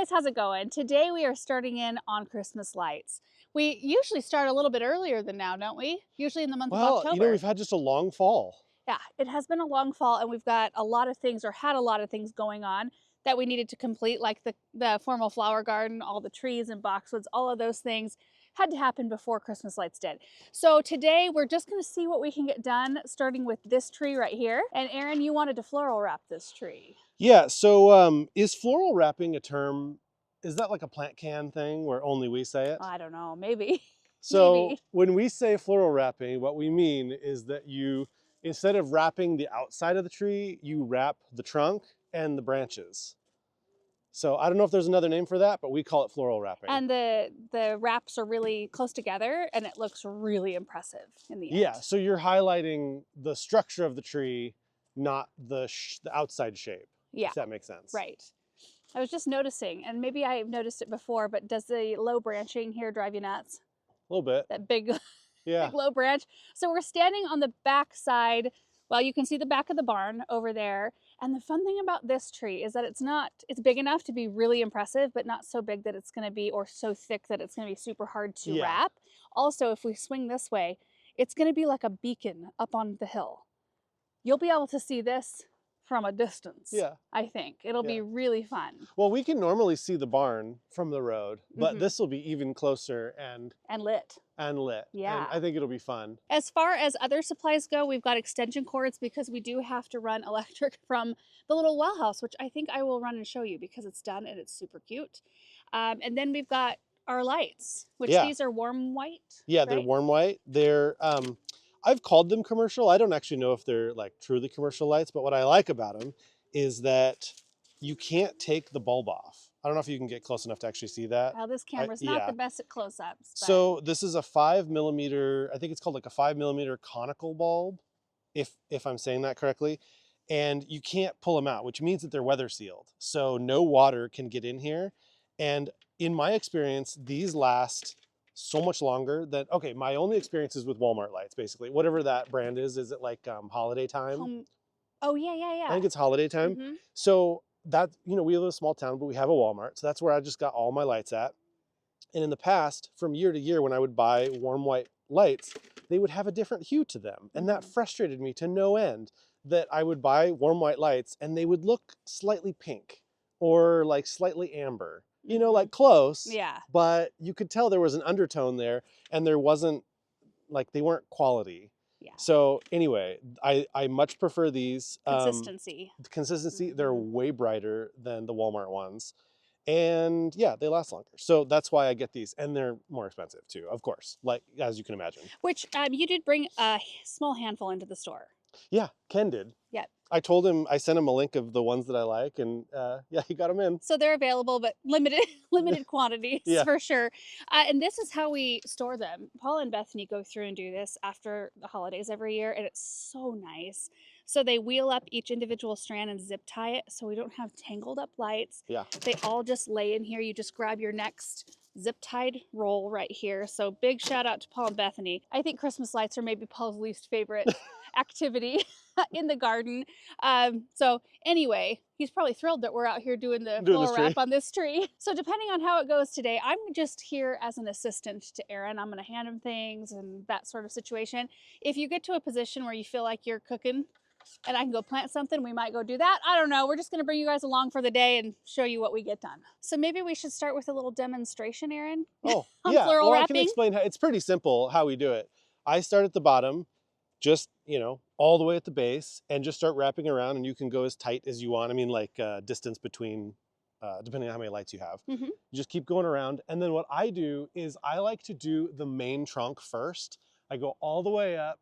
guys, how's it going? Today we are starting in on Christmas lights. We usually start a little bit earlier than now, don't we? Usually in the month of Well, October. we've had just a long fall. Yeah, it has been a long fall and we've got a lot of things, or had a lot of things going on that we needed to complete, like the formal flower garden, all the trees and boxwoods, all of those things had to happen before Christmas lights did. So today we're just gonna see what we can get done, starting with this tree right here. And Aaron, you wanted to floral wrap this tree. Yeah, so is floral wrapping a term, is that like a plant can thing where only we say it? I don't know, maybe, So maybe. when we say floral wrapping, what we mean is that instead of wrapping the outside of the tree, you wrap the trunk and the branches. So I don't know if there's another name for that, but we call it floral wrapping. And the wraps are really close together and it looks really impressive in the end. Yeah, so you're highlighting the structure of the tree, not the outside shape. Yeah. If that makes sense. Right. I was just noticing, and maybe I've noticed it before, but does the low branching here drive you nuts? A little bit. That big, Yeah. big low branch. So we're standing on the back side. Well, you can see the back of the barn over there. And the fun thing about this tree is that it's big enough to be really impressive, but not so big that it's going to be, or so thick that it's going to be super hard to wrap. Also, if we swing this way, it's going to be like a beacon up on the hill. You'll be able to see this from a distance. Yeah. I think it'll be really fun. Well, we can normally see the barn from the road, but this will be even closer and lit. Yeah. And I think it'll be fun. As far as other supplies go, we've got extension cords because we do have to run electric from the little well house, which I think I will run and show you because it's done and it's super cute. And then we've got our lights, which these are warm white. Yeah, right? They're warm white. They're I've called them commercial. I don't actually know if they're like truly commercial lights, but what I like about them is that you can't take the bulb off. I don't know if you can get close enough to actually see that. Well, this camera's not the best at close-ups. So this is a 5mm, I think it's called like a 5mm conical bulb, if I'm saying that correctly. And you can't pull them out, which means that they're weather sealed. So no water can get in here. And in my experience, these last so much longer than, okay, my only experience is with Walmart lights, basically. Whatever that brand is it like holiday time? Oh, yeah. I think it's holiday time. So that, we live in a small town, but we have a Walmart. So that's where I just got all my lights at. And in the past, from year to year, when I would buy warm white lights, they would have a different hue to them. And that frustrated me to no end, that I would buy warm white lights and they would look slightly pink or like slightly amber. Like close, but you could tell there was an undertone there and there wasn't, like, they weren't quality. Yeah. So anyway, I much prefer these. Consistency, they're way brighter than the Walmart ones. And yeah, they last longer. So that's why I get these, and they're more expensive too, of course, like, as you can imagine. Which you did bring a small handful into the store. Yeah, Ken did. Yep. I sent him a link of the ones that I like, and yeah, he got them in. So they're available, but limited quantities for sure. And this is how we store them. Paul and Bethany go through and do this after the holidays every year, and it's so nice. So they wheel up each individual strand and zip tie it so we don't have tangled up lights. Yeah. They all just lay in here. You just grab your next zip tied roll right here. So big shout out to Paul and Bethany. I think Christmas lights are maybe Paul's least favorite activity in the garden. So anyway, he's probably thrilled that we're out here doing the floral wrap on this tree. So depending on how it goes today, I'm just here as an assistant to Aaron. I'm going to hand him things and that sort of situation. If you get to a position where you feel like you're cooking and I can go plant something, we might go do that. I don't know. We're just going to bring you guys along for the day and show you what we get done. So maybe we should start with a little demonstration, Aaron. Oh, on floral wrapping. I can explain how. It's pretty simple how we do it. I start at the bottom, just, all the way at the base, and just start wrapping around, and you can go as tight as you want. I mean, like distance between, depending on how many lights you have. You just keep going around. And then what I do is I like to do the main trunk first. I go all the way up,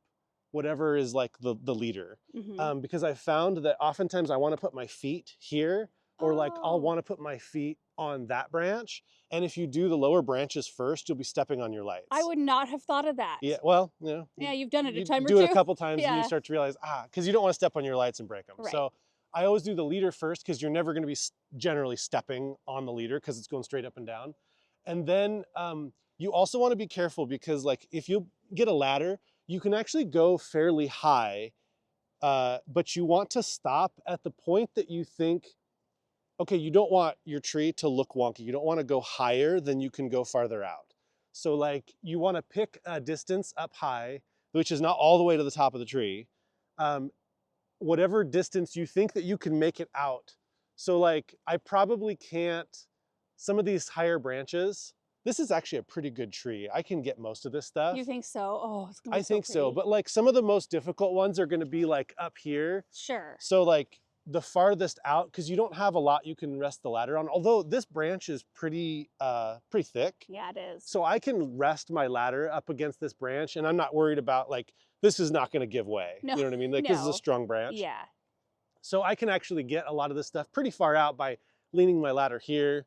whatever is like the leader. Because I found that oftentimes I want to put my feet here, or like I'll want to put my feet on that branch. And if you do the lower branches first, you'll be stepping on your lights. I would not have thought of that. Yeah, well, yeah, you've done it a time or two. Do it a couple times and you start to realize, because you don't want to step on your lights and break them. Right. So I always do the leader first, because you're never going to be generally stepping on the leader because it's going straight up and down. And then you also want to be careful, because like if you get a ladder, you can actually go fairly high, but you want to stop at the point that you think okay, you don't want your tree to look wonky. You don't want to go higher than you can go farther out. So like you want to pick a distance up high, which is not all the way to the top of the tree. Whatever distance you think that you can make it out. So like I probably can't, some of these higher branches, this is actually a pretty good tree. I can get most of this stuff. You think so? Oh, it's gonna be I so think so, pretty. but like some of the most difficult ones are gonna be like up here. Sure. So like the farthest out, because you don't have a lot you can rest the ladder on, although this branch is pretty thick. Yeah, it is. So I can rest my ladder up against this branch and I'm not worried about like, this is not gonna give way. No, You know what I mean? Like this is a no. strong branch. Yeah. So I can actually get a lot of this stuff pretty far out by leaning my ladder here.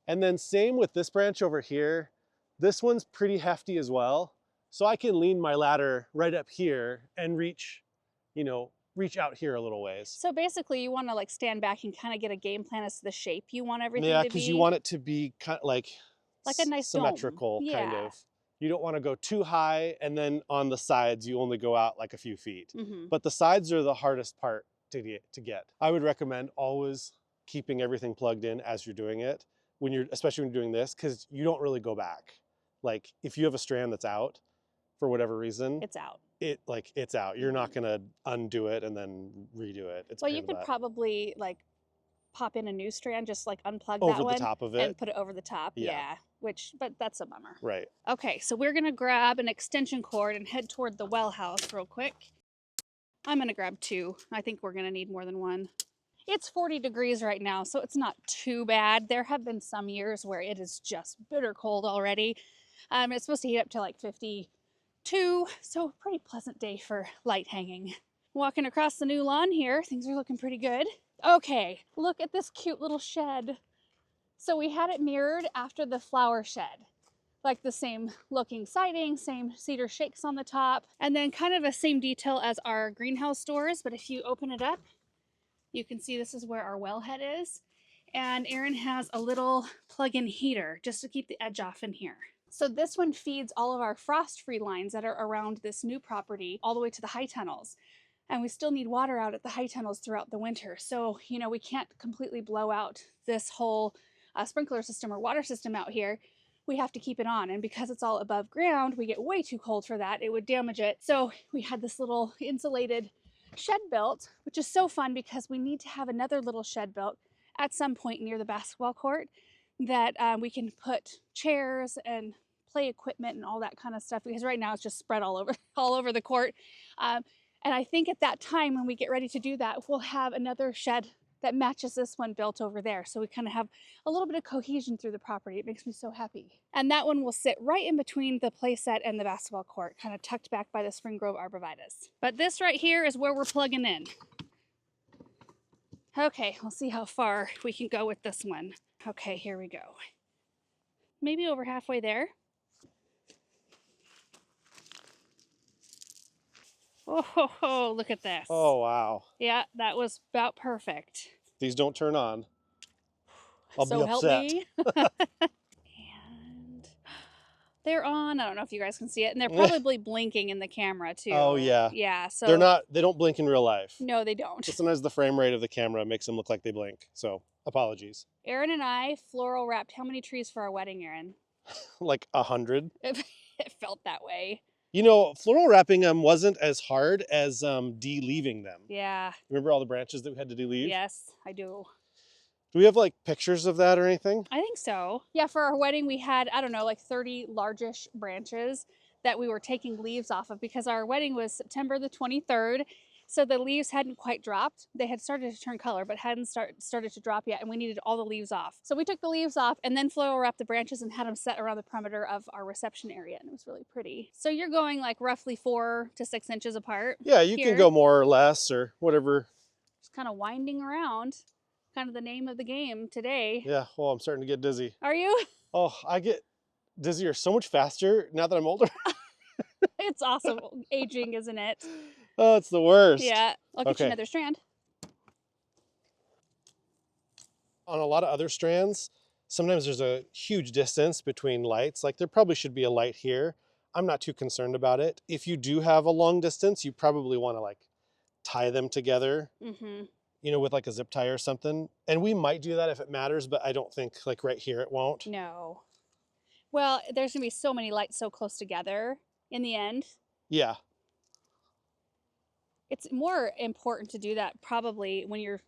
And then same with this branch over here. This one's pretty hefty as well. So I can lean my ladder right up here and reach, you know, reach out here a little ways. So basically you want to like stand back and kind of get a game plan as to the shape you want everything Yeah, to be. because you want it to be kind of like a nice symmetrical dome. kind Yeah. of. You don't want to go too high and then on the sides you only go out like a few feet. But the sides are the hardest part to get. I would recommend always keeping everything plugged in as you're doing it, when you're, especially when you're doing this, because you don't really go back. Like if you have a strand that's out for whatever reason, It's out. It's out. You're not gonna undo it and then redo it. It's well, you could probably like pop in a new strand, just like unplug over that the one top of it and put it over the top. Yeah. Yeah. But that's a bummer. Right. Okay, so we're gonna grab an extension cord and head toward the well house real quick. I'm gonna grab 2. I think we're gonna need more than 1. It's 40 degrees right now, so it's not too bad. There have been some years where it is just bitter cold already. It's supposed to heat up to like 52, so pretty pleasant day for light hanging. Walking across the new lawn here, things are looking pretty good. Okay, look at this cute little shed. So we had it mirrored after the flower shed. Like the same looking siding, same cedar shakes on the top, and then kind of the same detail as our greenhouse doors, but if you open it up, you can see this is where our wellhead is. And Erin has a little plug-in heater just to keep the edge off in here. So this one feeds all of our frost-free lines that are around this new property all the way to the high tunnels. And we still need water out at the high tunnels throughout the winter. So, you know, we can't completely blow out this whole sprinkler system or water system out here. We have to keep it on. And because it's all above ground, we get way too cold for that. It would damage it. So we had this little insulated shed built, which is so fun because we need to have another little shed built at some point near the basketball court that we can put chairs and play equipment and all that kind of stuff, because right now it's just spread all over the court. And I think at that time when we get ready to do that, we'll have another shed that matches this one built over there. So we kind of have a little bit of cohesion through the property. It makes me so happy. And that one will sit right in between the play set and the basketball court, kind of tucked back by the Spring Grove arborvitae. But this right here is where we're plugging in. Okay, we'll see how far we can go with this one. Okay, here we go. Maybe over halfway there. Oh, look at this. Oh, wow. Yeah, that was about perfect. These don't turn on. I'll so be upset. Help me. And they're on. I don't know if you guys can see it. And they're probably blinking in the camera too. Oh, yeah. Yeah, so. They don't blink in real life. No, they don't. But sometimes the frame rate of the camera makes them look like they blink. So apologies. Erin and I floral wrapped how many trees for our wedding, Erin? Like 100. It felt that way. You know, floral wrapping them wasn't as hard as de-leaving them. Yeah. Remember all the branches that we had to de-leave? Yes, I do. Do we have like pictures of that or anything? I think so. Yeah, for our wedding we had, I don't know, like 30 largish branches that we were taking leaves off of because our wedding was September the 23rd. So the leaves hadn't quite dropped. They had started to turn color, but hadn't started to drop yet, and we needed all the leaves off. So we took the leaves off and then floral wrapped the branches and had them set around the perimeter of our reception area, and it was really pretty. So you're going like roughly 4 to 6 inches apart. Yeah, you can go more or less or whatever. Just kind of winding around. Kind of the name of the game today. Yeah, well, I'm starting to get dizzy. Are you? Oh, I get dizzier so much faster now that I'm older. It's awesome. Aging, isn't it? Oh, it's the worst. Yeah. I'll get you another strand. On a lot of other strands, sometimes there's a huge distance between lights. Like there probably should be a light here. I'm not too concerned about it. If you do have a long distance, you probably want to like tie them together. you know, with like a zip tie or something. And we might do that if it matters, but I don't think like right here it won't. No. Well, there's gonna be so many lights so close together in the end. Yeah. It's more important to do that probably when you're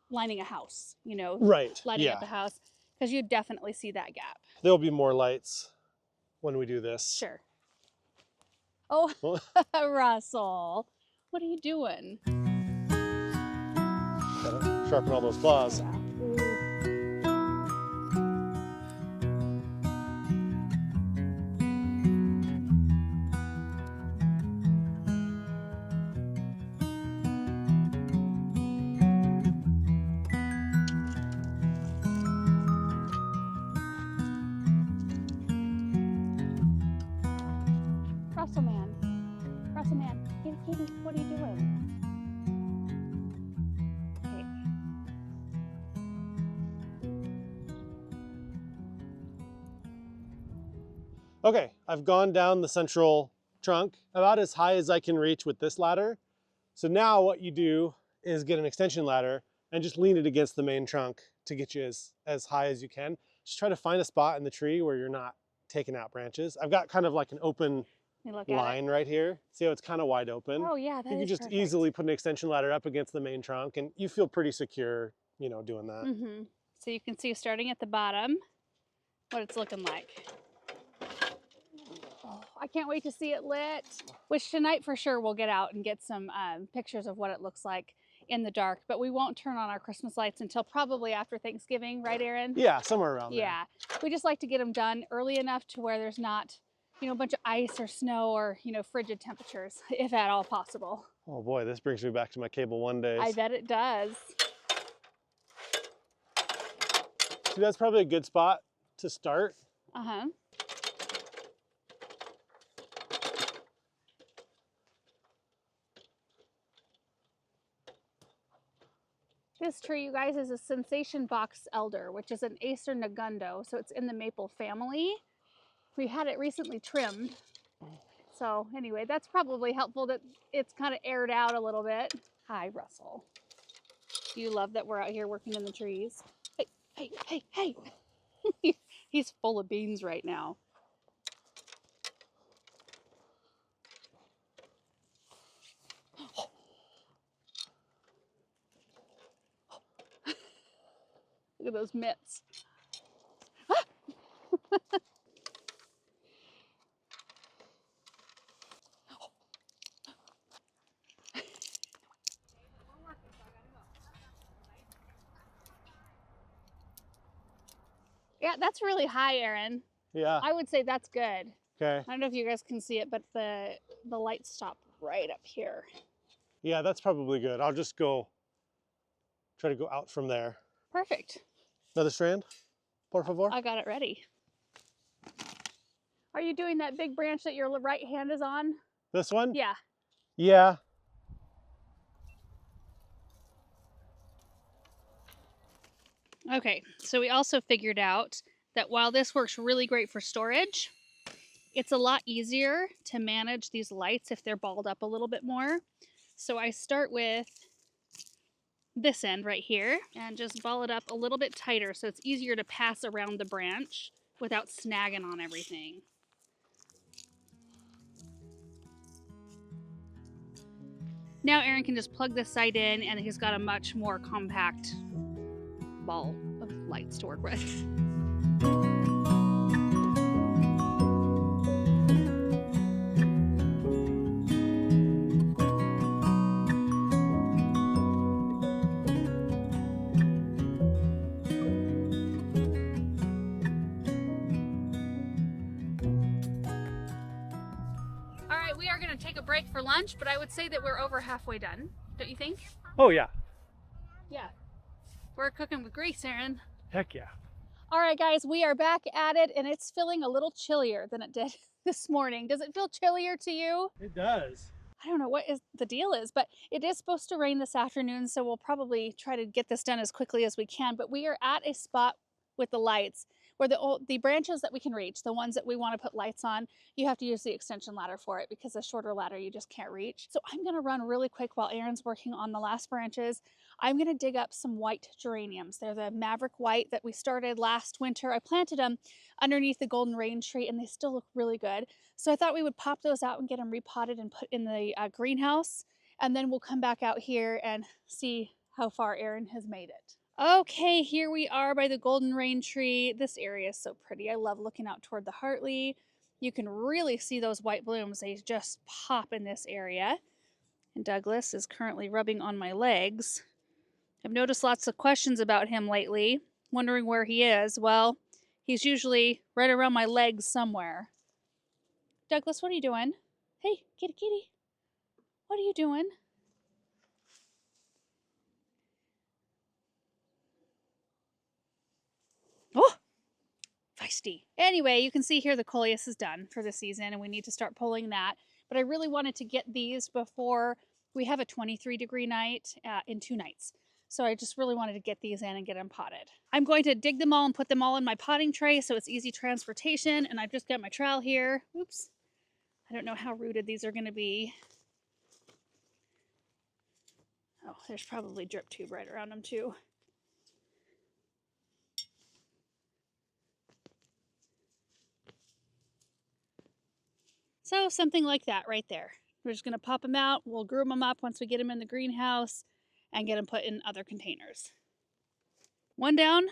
lining a house, you know, Right. lighting Yeah. up a house, because you definitely see that gap. There'll be more lights when we do this. Sure. Oh, Russell, what are you doing? Gotta sharpen all those claws. Yeah. Russell man, kitty, what are you doing? Okay, I've gone down the central trunk about as high as I can reach with this ladder. So now what you do is get an extension ladder and just lean it against the main trunk to get you as high as you can. Just try to find a spot in the tree where you're not taking out branches. I've got kind of like an open line right here. See how it's kind of wide open? Oh yeah, that you can just perfect. easily put an extension ladder up against the main trunk and you feel pretty secure, you know, doing that. Mm-hmm. So you can see starting at the bottom what it's looking like. Oh, I can't wait to see it lit. Which tonight for sure we'll get out and get some pictures of what it looks like in the dark, but we won't turn on our Christmas lights until probably after Thanksgiving, right, Aaron? Yeah, somewhere around there. Yeah, we just like to get them done early enough to where there's not, you know, a bunch of ice or snow or, you know, frigid temperatures, if at all possible. Oh boy, this brings me back to my Cable One days. I bet it does. See, that's probably a good spot to start. Uh-huh. This tree, you guys, is a Sensation Box Elder, which is an Acer Negundo, so it's in the maple family. We had it recently trimmed. So anyway, that's probably helpful that it's kind of aired out a little bit. Hi, Russell. Do you love that we're out here working in the trees? Hey, hey, hey, hey. He's full of beans right now. Look at those mitts. Yeah, that's really high, Aaron. Yeah. I would say that's good. Okay. I don't know if you guys can see it, but the lights stop right up here. Yeah, that's probably good. I'll just try to go out from there. Perfect. Another strand, por favor. I got it ready. Are you doing that big branch that your right hand is on? This one? Yeah. Yeah. Okay, so we also figured out that while this works really great for storage, it's a lot easier to manage these lights if they're balled up a little bit more. So I start with this end right here and just ball it up a little bit tighter so it's easier to pass around the branch without snagging on everything. Now Aaron can just plug this side in and he's got a much more compact ball of lights to work with. All right, we are going to take a break for lunch, but I would say that we're over halfway done, don't you think? Oh yeah. Yeah. We're cooking with grease, Aaron. Heck yeah. All right, guys, we are back at it, and it's feeling a little chillier than it did this morning. Does it feel chillier to you? It does. I don't know what the deal is, but it is supposed to rain this afternoon, so we'll probably try to get this done as quickly as we can. But we are at a spot with the lights where the branches that we can reach, the ones that we want to put lights on, you have to use the extension ladder for it because a shorter ladder you just can't reach. So I'm going to run really quick while Aaron's working on the last branches. I'm going to dig up some white geraniums. They're the Maverick White that we started last winter. I planted them underneath the golden rain tree and they still look really good. So I thought we would pop those out and get them repotted and put in the greenhouse. And then we'll come back out here and see how far Aaron has made it. Okay, here we are by the golden rain tree. This area is so pretty. I love looking out toward the Hartley. You can really see those white blooms. They just pop in this area. And Douglas is currently rubbing on my legs. I've noticed lots of questions about him lately, wondering where he is. Well, he's usually right around my legs somewhere. Douglas, what are you doing? Hey, kitty, kitty. What are you doing? Oh, feisty. Anyway, you can see here the coleus is done for the season and we need to start pulling that. But I really wanted to get these before we have a 23-degree night in 2 nights. So I just really wanted to get these in and get them potted. I'm going to dig them all and put them all in my potting tray so it's easy transportation. And I've just got my trowel here. Oops. I don't know how rooted these are going to be. Oh, there's probably drip tube right around them too. So something like that right there. We're just going to pop them out. We'll groom them up once we get them in the greenhouse and get them put in other containers. 1 down,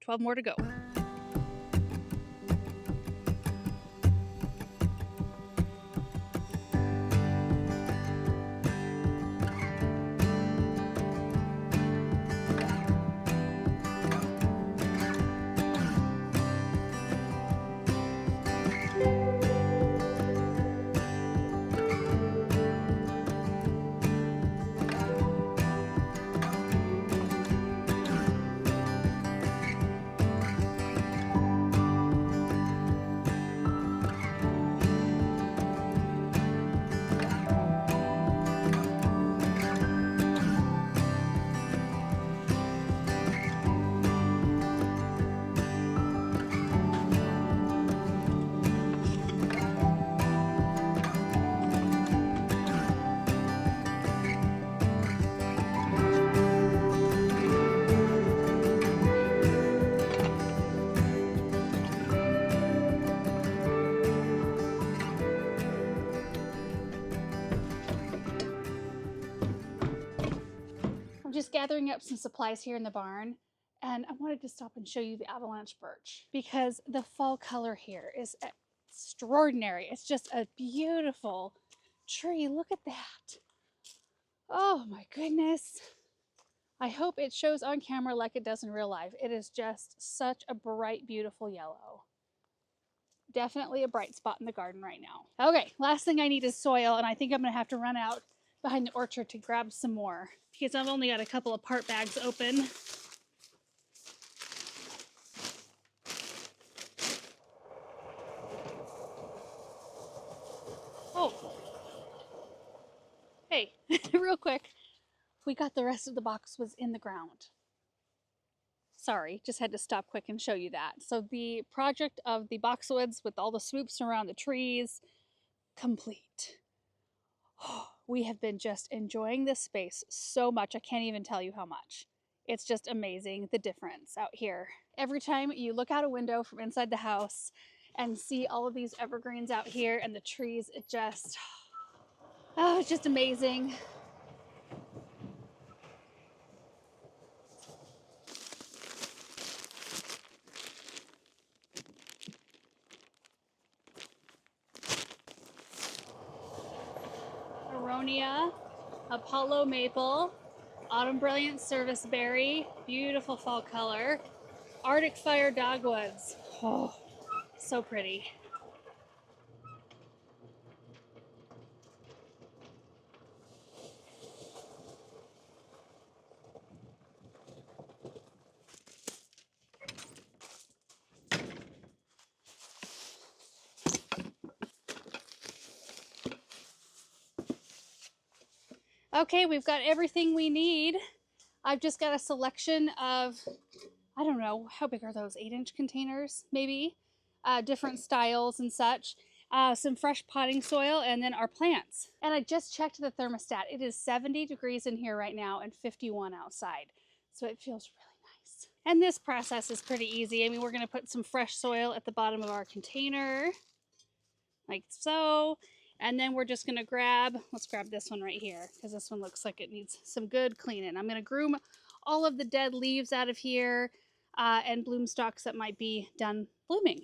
12 more to go. Just gathering up some supplies here in the barn, and I wanted to stop and show you the avalanche birch because the fall color here is extraordinary. It's just a beautiful tree. Look at that. Oh my goodness. I hope it shows on camera like it does in real life. It is just such a bright, beautiful yellow. Definitely a bright spot in the garden right now. Okay, last thing I need is soil, and I think I'm gonna have to run out behind the orchard to grab some more because I've only got a couple of part bags open. Oh, hey, real quick, we got the rest of the box was in the ground. Sorry, just had to stop quick and show you that. So the project of the boxwoods with all the swoops around the trees, complete. Oh, we have been just enjoying this space so much. I can't even tell you how much. It's just amazing the difference out here. Every time you look out a window from inside the house and see all of these evergreens out here and the trees, it just, oh, it's just amazing. Aronia, Apollo Maple, Autumn Brilliant Service Berry, beautiful fall color, Arctic Fire Dogwoods. Oh, so pretty. Okay, we've got everything we need. I've just got a selection of I don't know, how big are those? 8-inch containers, maybe? Different styles and such. Some fresh potting soil, and then our plants. And I just checked the thermostat. It is 70 degrees in here right now and 51 outside. So it feels really nice. And this process is pretty easy. I mean, we're going to put some fresh soil at the bottom of our container, like so. And then we're just going to let's grab this one right here, because this one looks like it needs some good cleaning. I'm going to groom all of the dead leaves out of here and bloom stalks that might be done blooming.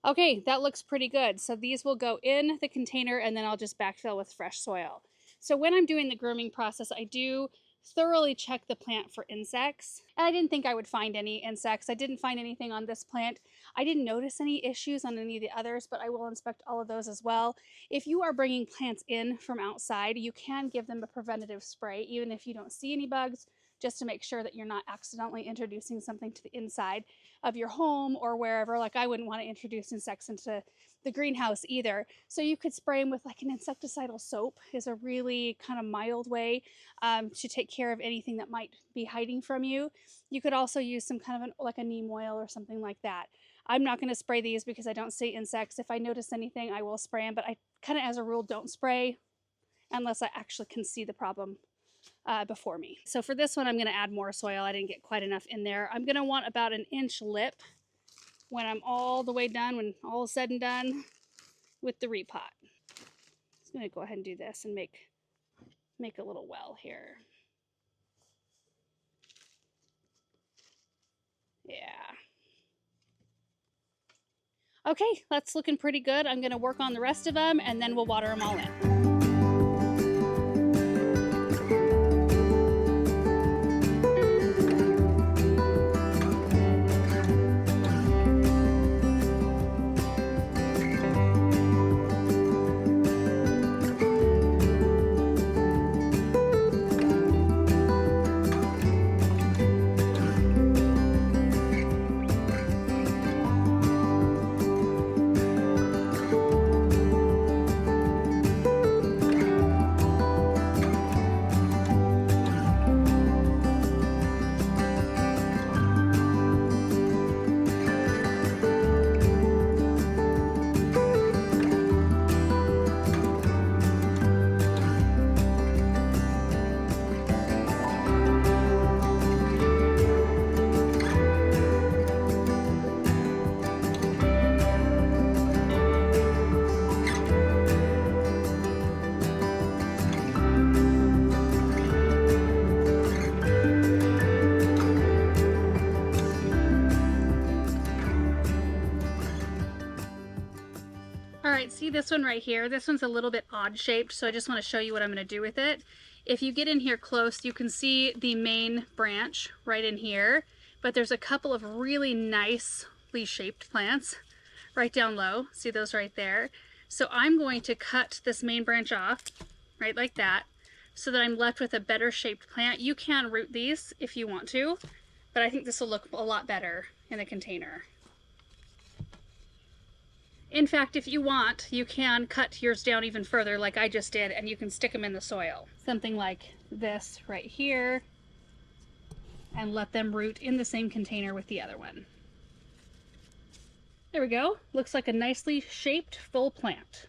Okay, that looks pretty good. So these will go in the container, and then I'll just backfill with fresh soil. So when I'm doing the grooming process, I do thoroughly check the plant for insects. And I didn't think I would find any insects. I didn't find anything on this plant. I didn't notice any issues on any of the others, but I will inspect all of those as well. If you are bringing plants in from outside, you can give them a preventative spray, even if you don't see any bugs, just to make sure that you're not accidentally introducing something to the inside of your home or wherever. Like, I wouldn't want to introduce insects into the greenhouse either. So you could spray them with like an insecticidal soap, is a really kind of mild way to take care of anything that might be hiding from you. You could also use some kind of like a neem oil or something like that. I'm not going to spray these because I don't see insects. If I notice anything, I will spray them, but I kind of, as a rule, don't spray unless I actually can see the problem before me. So for this one, I'm going to add more soil. I didn't get quite enough in there. I'm going to want about an inch lip when I'm all the way done, when all is said and done with the repot. I'm going to go ahead and do this and make a little well here. Yeah. Okay, that's looking pretty good. I'm going to work on the rest of them, and then we'll water them all in. See this one right here? This one's a little bit odd shaped, so I just want to show you what I'm going to do with it. If you get in here close, you can see the main branch right in here, but there's a couple of really nicely shaped plants right down low. See those right there? So I'm going to cut this main branch off, right like that, so that I'm left with a better shaped plant. You can root these if you want to, but I think this will look a lot better in a container. In fact, if you want, you can cut yours down even further like I just did, and you can stick them in the soil. Something like this right here, and let them root in the same container with the other one. There we go. Looks like a nicely shaped full plant.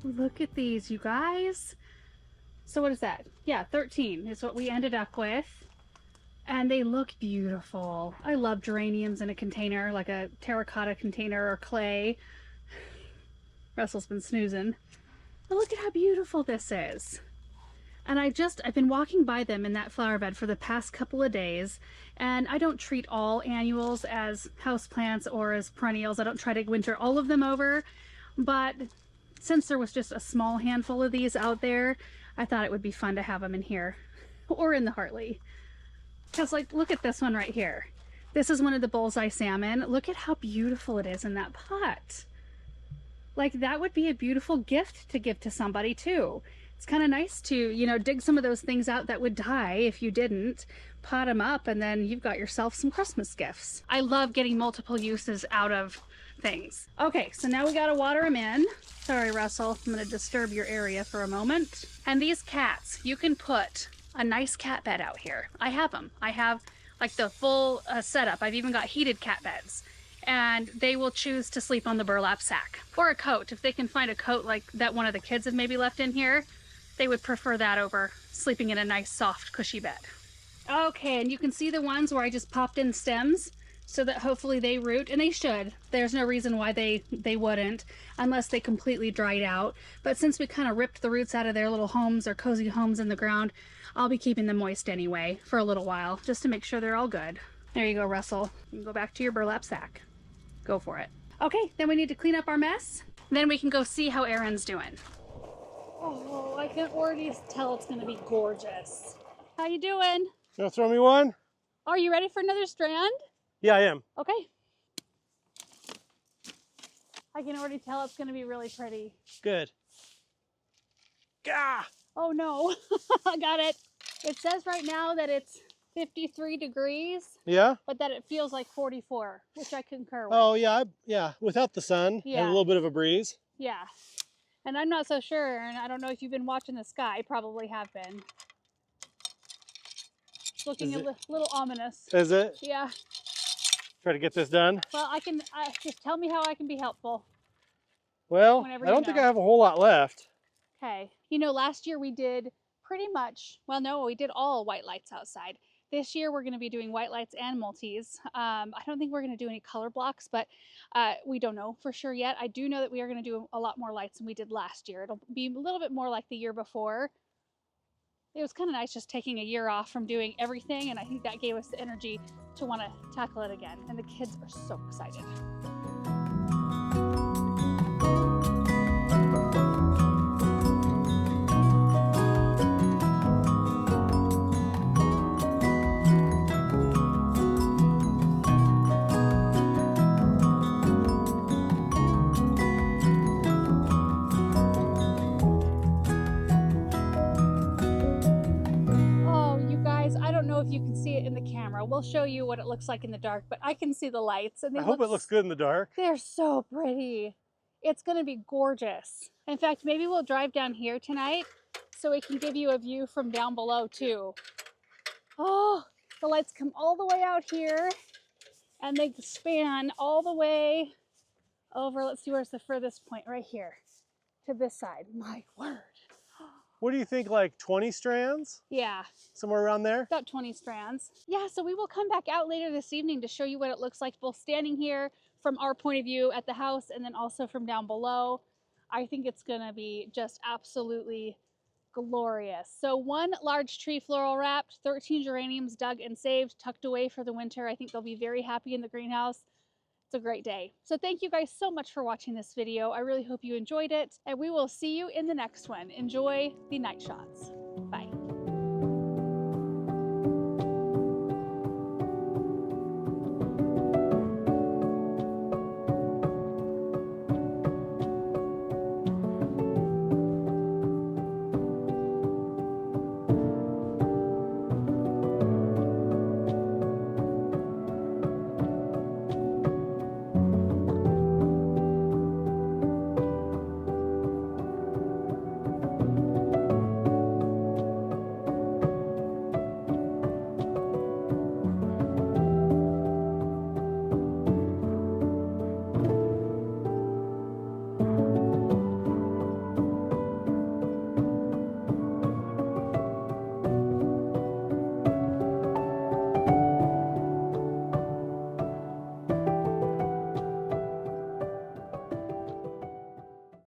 Look at these, you guys. So what is that? Yeah, 13 is what we ended up with. And they look beautiful. I love geraniums in a container, like a terracotta container or clay. Russell's been snoozing. But look at how beautiful this is. And I've been walking by them in that flower bed for the past couple of days, and I don't treat all annuals as houseplants or as perennials. I don't try to winter all of them over, but since there was just a small handful of these out there, I thought it would be fun to have them in here or in the Hartley. Because, like, look at this one right here. This is one of the bullseye salmon. Look at how beautiful it is in that pot. Like, that would be a beautiful gift to give to somebody too. It's kind of nice to, you know, dig some of those things out that would die if you didn't, pot them up, and then you've got yourself some Christmas gifts. I love getting multiple uses out of things. Okay, so now we gotta water them in. Sorry, Russell, I'm gonna disturb your area for a moment. And these cats, you can put a nice cat bed out here. I have them. I have like the full setup. I've even got heated cat beds. And they will choose to sleep on the burlap sack or a coat. If they can find a coat like that one of the kids have maybe left in here, they would prefer that over sleeping in a nice, soft, cushy bed. Okay, and you can see the ones where I just popped in stems so that hopefully they root, and they should. There's no reason why they wouldn't, unless they completely dried out. But since we kind of ripped the roots out of their little homes or cozy homes in the ground, I'll be keeping them moist anyway for a little while, just to make sure they're all good. There you go, Russell. You can go back to your burlap sack. Go for it. Okay, then we need to clean up our mess. Then we can go see how Erin's doing. Oh, I can already tell it's gonna be gorgeous. How you doing? You wanna throw me one? Are you ready for another strand? Yeah, I am. Okay. I can already tell it's gonna be really pretty. Good. Gah! Oh no, I got it. It says right now that it's 53 degrees. Yeah? But that it feels like 44, which I concur with. Oh yeah, yeah. Without the sun and a little bit of a breeze. Yeah. And I'm not so sure, and I don't know if you've been watching the sky, probably have been. It's looking a little ominous. Is it? Yeah. Try to get this done. Well, just tell me how I can be helpful. Well, I don't think I have a whole lot left. Okay. You know, last year we did pretty much, well, no, we did all white lights outside. This year we're going to be doing white lights and multis. I don't think we're going to do any color blocks, but we don't know for sure yet. I do know that we are going to do a lot more lights than we did last year. It'll be a little bit more like the year before. It was kind of nice just taking a year off from doing everything, and I think that gave us the energy to want to tackle it again. And the kids are so excited. If you can see it in the camera, we'll show you what it looks like in the dark, but I can see the lights, and I hope it looks good in the dark. They're so pretty. It's going to be gorgeous. In fact, maybe we'll drive down here tonight so we can give you a view from down below too. Oh, the lights come all the way out here and they span all the way over. Let's see, where's the furthest point? Right here to this side. My word. What do you think, like 20 strands? Yeah. Somewhere around there? About 20 strands. Yeah, so we will come back out later this evening to show you what it looks like, both standing here from our point of view at the house and then also from down below. I think it's gonna be just absolutely glorious. So one large tree floral wrapped, 13 geraniums dug and saved, tucked away for the winter. I think they'll be very happy in the greenhouse. It's a great day. So thank you guys so much for watching this video. I really hope you enjoyed it, and we will see you in the next one. Enjoy the night shots. Bye.